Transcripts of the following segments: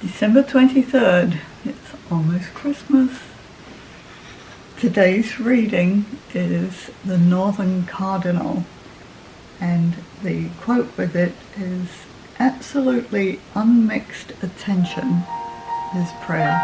December 23rd, it's almost Christmas. Today's reading is the Northern Cardinal, and the quote with it is, "Absolutely unmixed attention is prayer."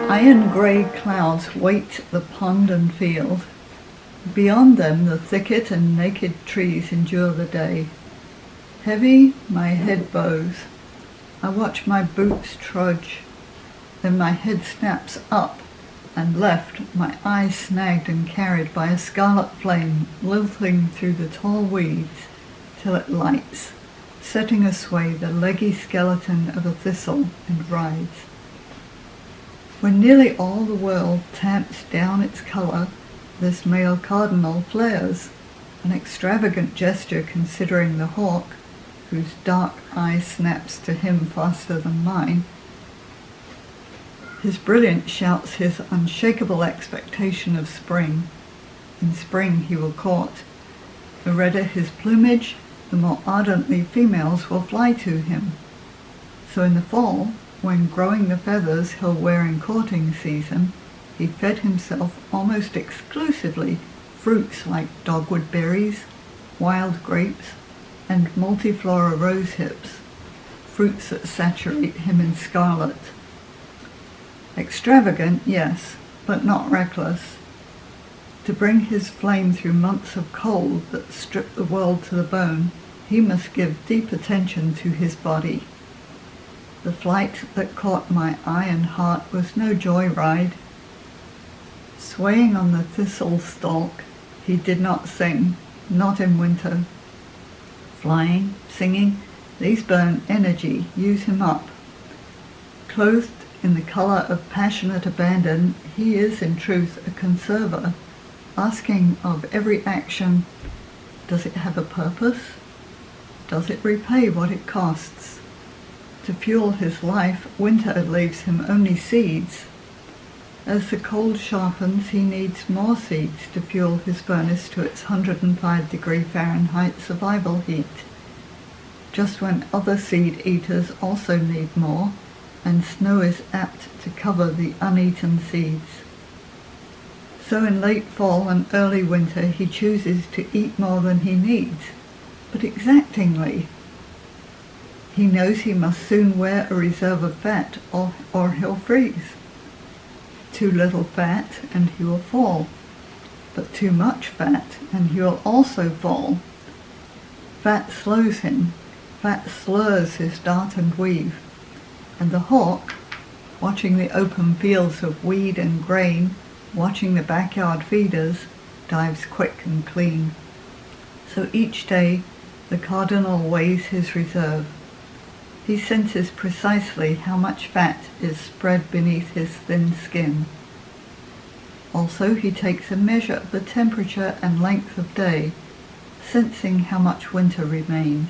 Iron grey clouds weight the pond and field. Beyond them the thicket and naked trees endure the day. Heavy my head bows. I watch my boots trudge. Then my head snaps up and left, my eyes snagged and carried by a scarlet flame lilting through the tall weeds till it lights, setting asway the leggy skeleton of a thistle and rides. When nearly all the world tamps down its colour, this male cardinal flares, an extravagant gesture considering the hawk, whose dark eye snaps to him faster than mine. His brilliance shouts his unshakable expectation of spring. In spring he will court. The redder his plumage, the more ardently females will fly to him. So in the fall, when growing the feathers he'll wear in courting season, he fed himself almost exclusively fruits like dogwood berries, wild grapes, and multiflora rose hips, fruits that saturate him in scarlet. Extravagant, yes, but not reckless. To bring his flame through months of cold that strip the world to the bone, he must give deep attention to his body. The flight that caught my eye and heart was no joy ride. Swaying on the thistle stalk, he did not sing, not in winter. Flying, singing, these burn energy, use him up. Clothed in the colour of passionate abandon, he is in truth a conserver, asking of every action, does it have a purpose? Does it repay what it costs? To fuel his life, winter leaves him only seeds. As the cold sharpens, he needs more seeds to fuel his furnace to its 105° Fahrenheit survival heat. Just when other seed eaters also need more, and snow is apt to cover the uneaten seeds. So in late fall and early winter he chooses to eat more than he needs, but exactingly. He knows he must soon wear a reserve of fat or he'll freeze. Too little fat and he will fall, but too much fat and he will also fall. Fat slows him, fat slurs his dart and weave, and the hawk, watching the open fields of weed and grain, watching the backyard feeders, dives quick and clean. So each day the cardinal weighs his reserve. He senses precisely how much fat is spread beneath his thin skin. Also he takes a measure of the temperature and length of day, sensing how much winter remains.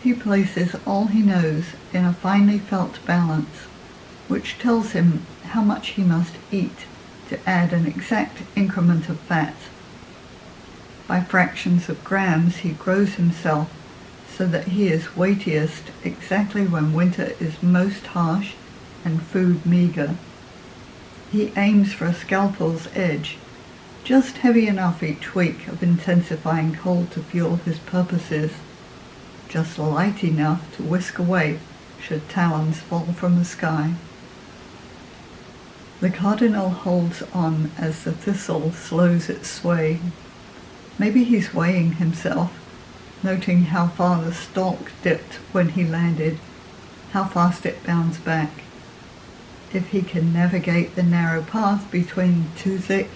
He places all he knows in a finely felt balance, which tells him how much he must eat to add an exact increment of fat. By fractions of grams he grows himself so that he is weightiest exactly when winter is most harsh and food meager. He aims for a scalpel's edge, just heavy enough each week of intensifying cold to fuel his purposes, just light enough to whisk away should talons fall from the sky. The cardinal holds on as the thistle slows its sway. Maybe he's weighing himself, noting how far the stalk dipped when he landed, how fast it bounds back. If he can navigate the narrow path between too thick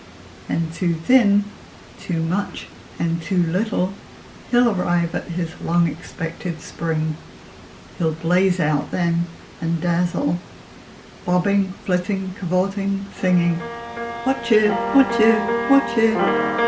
and too thin, too much and too little, he'll arrive at his long-expected spring. He'll blaze out then and dazzle, bobbing, flitting, cavorting, singing, "Watch it, watch it, watch it."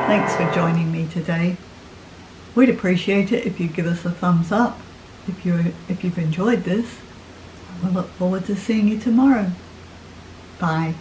Thanks for joining me today. We'd appreciate it if you'd give us a thumbs up if you've enjoyed this. We'll look forward to seeing you tomorrow. Bye.